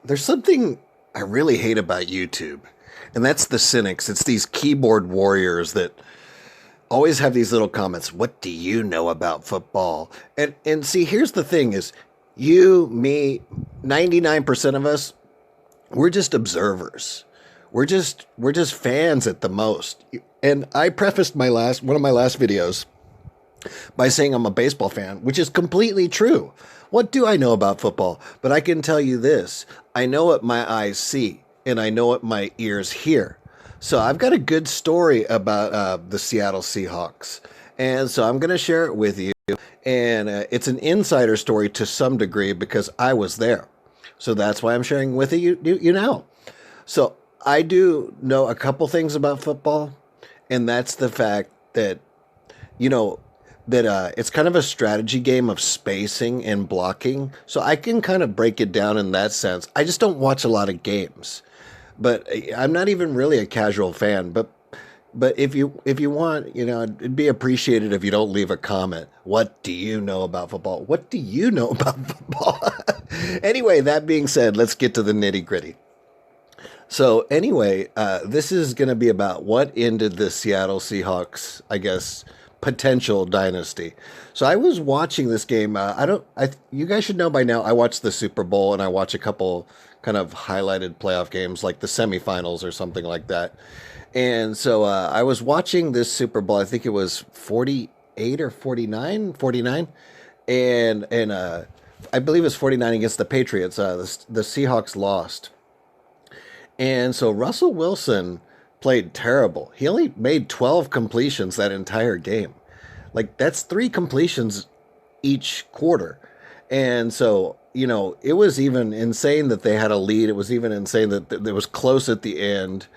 There's something I really hate about YouTube, and that's the cynics. It's these keyboard warriors that always have these little comments. What do you know about football? And see, here's the thing: is you, me, 99% of us, we're just observers. We're just fans at the most. And I prefaced my last one of my last videos by saying I'm a baseball fan, which is completely true. What do I know about football? But I can tell you this: I know what my eyes see, and I know what my ears hear. So I've got a good story about the Seattle Seahawks. And so I'm going to share it with you. And it's an insider story to some degree because I was there. So that's why I'm sharing with you now. So I do know a couple things about football, and that's the fact that you know that it's kind of a strategy game of spacing and blocking. So I can kind of break it down in that sense. I just don't watch a lot of games, but I'm not even really a casual fan. But if you want, it'd be appreciated if you don't leave a comment. What do you know about football? What do you know about football? Anyway, that being said, let's get to the nitty gritty. So anyway, this is going to be about what ended the Seattle Seahawks, I guess, potential dynasty. So I was watching this game. I don't. You guys should know by now. I watched the Super Bowl and I watch a couple kind of highlighted playoff games, like the semifinals or something like that. And so I was watching this Super Bowl. I think it was 48 or 49, 49, and I believe it was 49 against the Patriots. The Seahawks lost. And so Russell Wilson played terrible. He only made 12 completions that entire game. Like, that's three completions each quarter. And so, it was even insane that they had a lead. It was even insane that it was close at the end.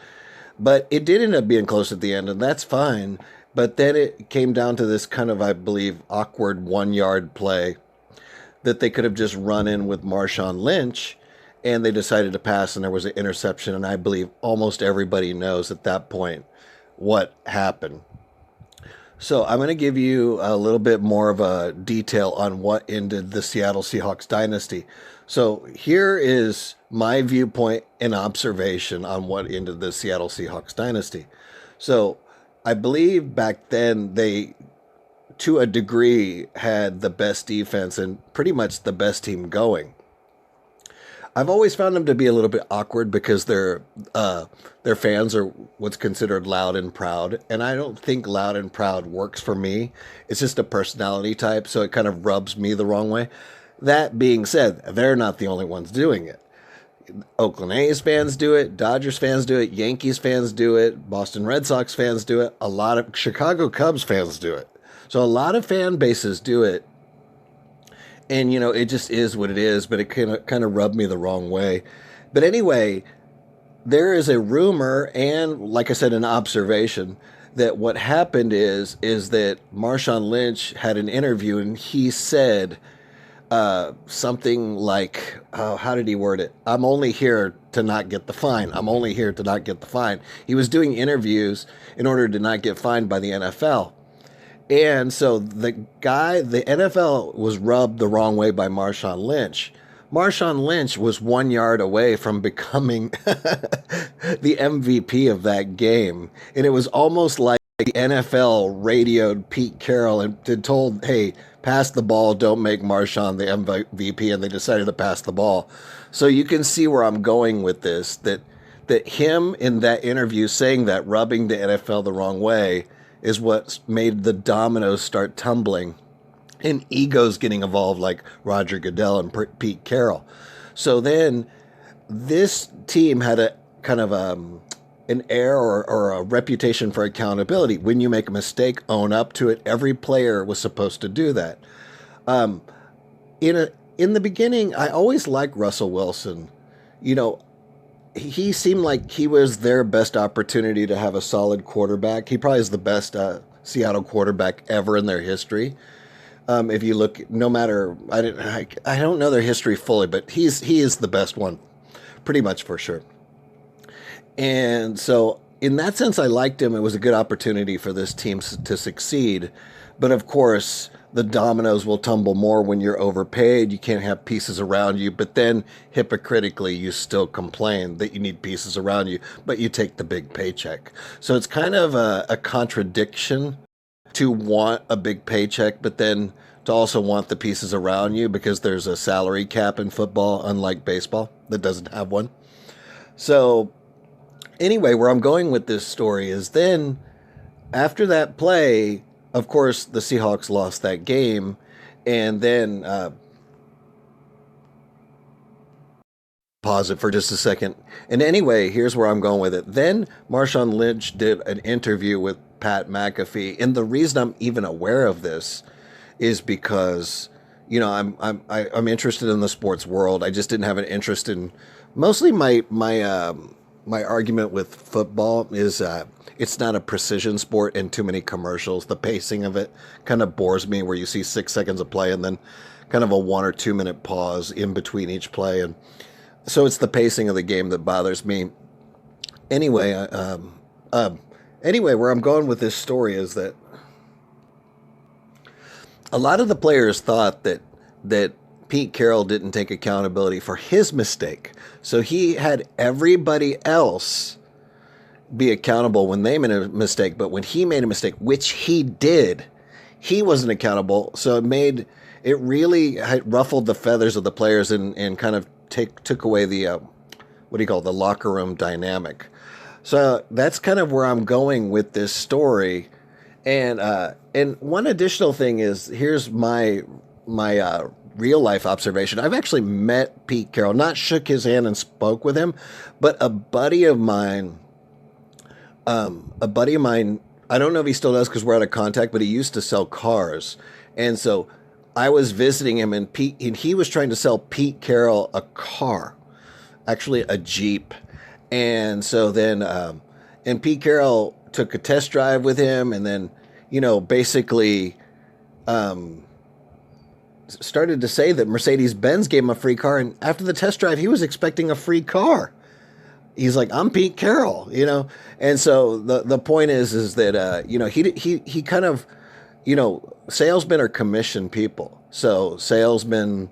But it did end up being close at the end, and that's fine. But then it came down to this kind of, I believe, awkward 1 yard play that they could have just run in with Marshawn Lynch, and they decided to pass, and there was an interception. And I believe almost everybody knows at that point what happened. So I'm going to give you a little bit more of a detail on what ended the Seattle Seahawks dynasty. So here is my viewpoint and observation on what ended the Seattle Seahawks dynasty. So I believe back then they, to a degree, had the best defense and pretty much the best team going. I've always found them to be a little bit awkward because their fans are what's considered loud and proud, and I don't think loud and proud works for me. It's just a personality type, so it kind of rubs me the wrong way. That being said, they're not the only ones doing it. Oakland A's fans do it, Dodgers fans do it, Yankees fans do it, Boston Red Sox fans do it, a lot of Chicago Cubs fans do it. So a lot of fan bases do it, and it just is what it is, but it kind of rubbed me the wrong way. But anyway, there is a rumor and, like I said, an observation that what happened is that Marshawn Lynch had an interview and he said something like, oh, how did he word it? I'm only here to not get the fine. I'm only here to not get the fine. He was doing interviews in order to not get fined by the NFL. And so the NFL was rubbed the wrong way by Marshawn Lynch. Marshawn Lynch was 1 yard away from becoming the MVP of that game. And it was almost like the NFL radioed Pete Carroll and told, hey, pass the ball, don't make Marshawn the MVP. And they decided to pass the ball. So you can see where I'm going with this, that him in that interview saying that, rubbing the NFL the wrong way, is what made the dominoes start tumbling and egos getting involved like Roger Goodell and Pete Carroll. So then this team had a kind of an air or a reputation for accountability. When you make a mistake, own up to it. Every player was supposed to do that. Um, in the beginning, I always liked Russell Wilson. You know, he seemed like he was their best opportunity to have a solid quarterback. He probably is the best Seattle quarterback ever in their history. If you look, no matter, I don't know their history fully, but he is the best one, pretty much for sure. And so, in that sense, I liked him. It was a good opportunity for this team to succeed. But of course, the dominoes will tumble more when you're overpaid. You can't have pieces around you, but then hypocritically, you still complain that you need pieces around you, but you take the big paycheck. So it's kind of a contradiction to want a big paycheck, but then to also want the pieces around you because there's a salary cap in football, unlike baseball that doesn't have one. So, anyway, where I'm going with this story is then after that play, of course, the Seahawks lost that game. And then, pause it for just a second. And anyway, here's where I'm going with it. Then Marshawn Lynch did an interview with Pat McAfee. And the reason I'm even aware of this is because, I'm interested in the sports world. I just didn't have an interest in mostly my argument with football is it's not a precision sport and too many commercials. The pacing of it kind of bores me where you see 6 seconds of play and then kind of a 1 or 2 minute pause in between each play. And so it's the pacing of the game that bothers me. Anyway, where I'm going with this story is that a lot of the players thought that Pete Carroll didn't take accountability for his mistake. So he had everybody else be accountable when they made a mistake. But when he made a mistake, which he did, he wasn't accountable. So it really ruffled the feathers of the players and kind of took away the, the locker room dynamic. So that's kind of where I'm going with this story. And one additional thing is, here's my real life observation. I've actually met Pete Carroll, not shook his hand and spoke with him, but a buddy of mine, I don't know if he still does because we're out of contact, but he used to sell cars. And so I was visiting him and he was trying to sell Pete Carroll a car, actually a Jeep. And so then, and Pete Carroll took a test drive with him and then, basically, started to say that Mercedes-Benz gave him a free car. And after the test drive, he was expecting a free car. He's like, I'm Pete Carroll, And so the point is that, he kind of, salesmen are commission people. So salesmen,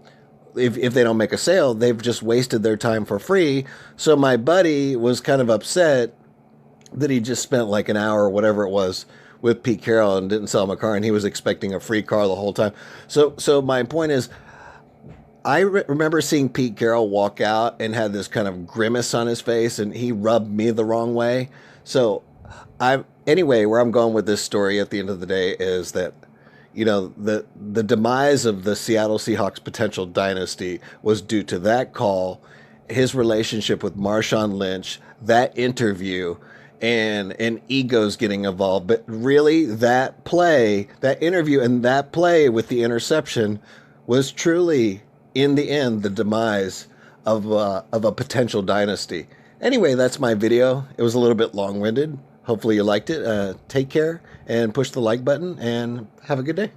if they don't make a sale, they've just wasted their time for free. So my buddy was kind of upset that he just spent like an hour or whatever it was with Pete Carroll and didn't sell him a car, and he was expecting a free car the whole time. So my point is, I remember seeing Pete Carroll walk out and had this kind of grimace on his face, and he rubbed me the wrong way. So where I'm going with this story at the end of the day is that, the demise of the Seattle Seahawks potential dynasty was due to that call, his relationship with Marshawn Lynch, that interview, and egos getting involved. But really, that interview and that play with the interception was truly, in the end, the demise of a potential dynasty. Anyway, that's my video. It was a little bit long-winded. Hopefully you liked it. Take care and push the like button and have a good day.